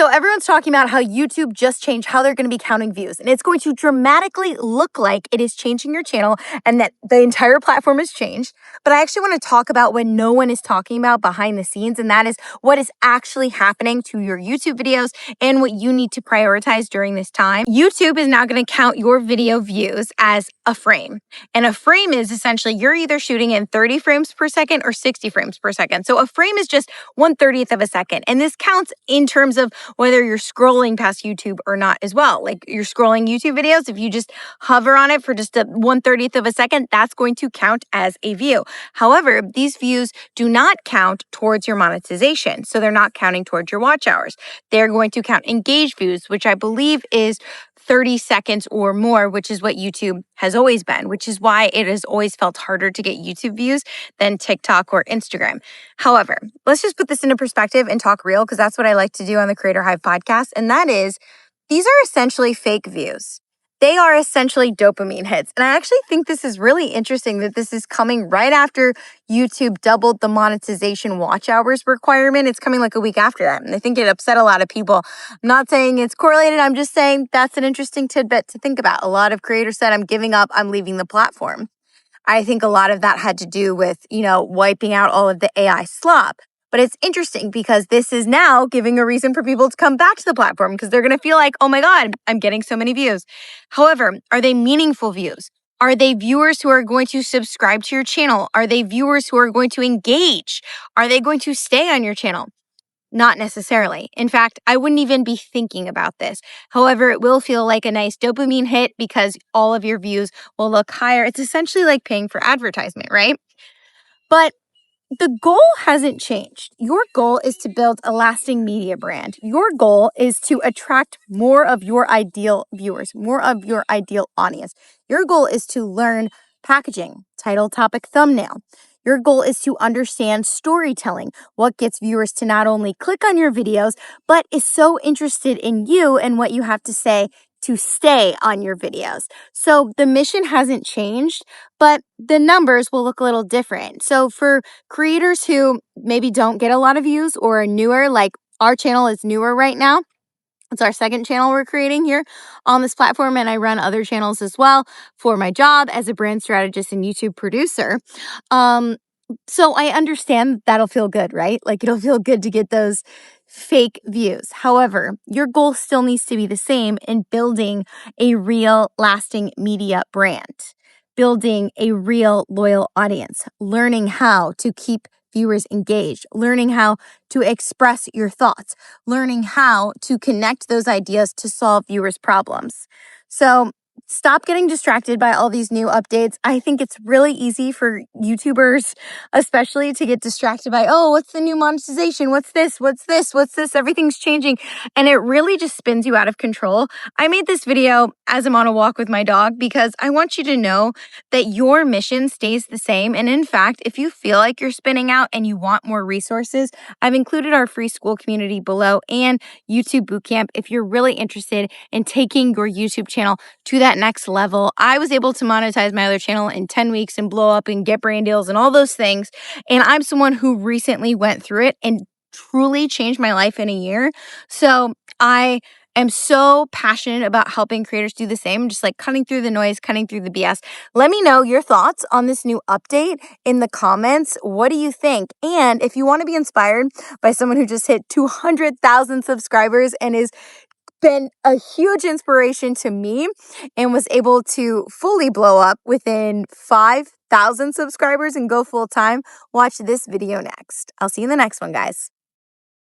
everyone's talking about how YouTube just changed how they're going to be counting views, and it's going to dramatically look like it is changing your channel and that the entire platform has changed. But I actually want to talk about what no one is talking about behind the scenes, and that is what is actually happening to your YouTube videos and what you need to prioritize during this time. YouTube is now going to count your video views as a frame. And a frame is essentially you're either shooting in 30 frames per second or 60 frames per second. So a frame is just 1/30th of a second. And this counts in terms of whether you're scrolling past YouTube or not as well. Like you're scrolling YouTube videos, if you just hover on it for just a 1/30th of a second, that's going to count as a view. However, these views do not count towards your monetization. So they're not counting towards your watch hours. They're going to count engaged views, which I believe is 30 seconds or more, which is what YouTube has always been, which is why it has always felt harder to get YouTube views than TikTok or Instagram. However, let's just put this into perspective and talk real, because that's what I like to do on the Creator Hive podcast. And that is, these are essentially fake views. They are essentially dopamine hits. And I actually think this is really interesting that this is coming right after YouTube doubled the monetization watch hours requirement. It's coming like a week after that. And I think it upset a lot of people. I'm not saying it's correlated. I'm just saying that's an interesting tidbit to think about. A lot of creators said, I'm giving up, I'm leaving the platform. I think a lot of that had to do with, wiping out all of the AI slop. But it's interesting because this is now giving a reason for people to come back to the platform because they're going to feel like, oh my God, I'm getting so many views. However, are they meaningful views? Are they viewers who are going to subscribe to your channel? Are they viewers who are going to engage? Are they going to stay on your channel? Not necessarily. In fact, I wouldn't even be thinking about this. However, it will feel like a nice dopamine hit because all of your views will look higher. It's essentially like paying for advertisement, right? But the goal hasn't changed. Your goal is to build a lasting media brand. Your goal is to attract more of your ideal viewers, more of your ideal audience. Your goal is to learn packaging, title, topic, thumbnail. Your goal is to understand storytelling, what gets viewers to not only click on your videos, but is so interested in you and what you have to say to stay on your videos. So the mission hasn't changed, but the numbers will look a little different. So for creators who maybe don't get a lot of views or are newer, like our channel is newer right now. It's our second channel we're creating here on this platform, and I run other channels as well for my job as a brand strategist and YouTube producer. So I understand that'll feel good, right? Like it'll feel good to get those fake views. However, your goal still needs to be the same in building a real lasting media brand, building a real loyal audience, learning how to keep viewers engaged, learning how to express your thoughts, learning how to connect those ideas to solve viewers' problems. So stop getting distracted by all these new updates. I think it's really easy for YouTubers, especially, to get distracted by, oh, what's the new monetization? What's this? What's this? What's this? Everything's changing. And it really just spins you out of control. I made this video as I'm on a walk with my dog because I want you to know that your mission stays the same. And in fact, if you feel like you're spinning out and you want more resources, I've included our free school community below and YouTube Bootcamp if you're really interested in taking your YouTube channel to that next level. I was able to monetize my other channel in 10 weeks and blow up and get brand deals and all those things. And I'm someone who recently went through it and truly changed my life in a year. So I am so passionate about helping creators do the same, just like cutting through the noise, cutting through the BS. Let me know your thoughts on this new update in the comments. What do you think? And if you want to be inspired by someone who just hit 200,000 subscribers and is been a huge inspiration to me and was able to fully blow up within 5,000 subscribers and go full time, watch this video next. I'll see you in the next one, guys.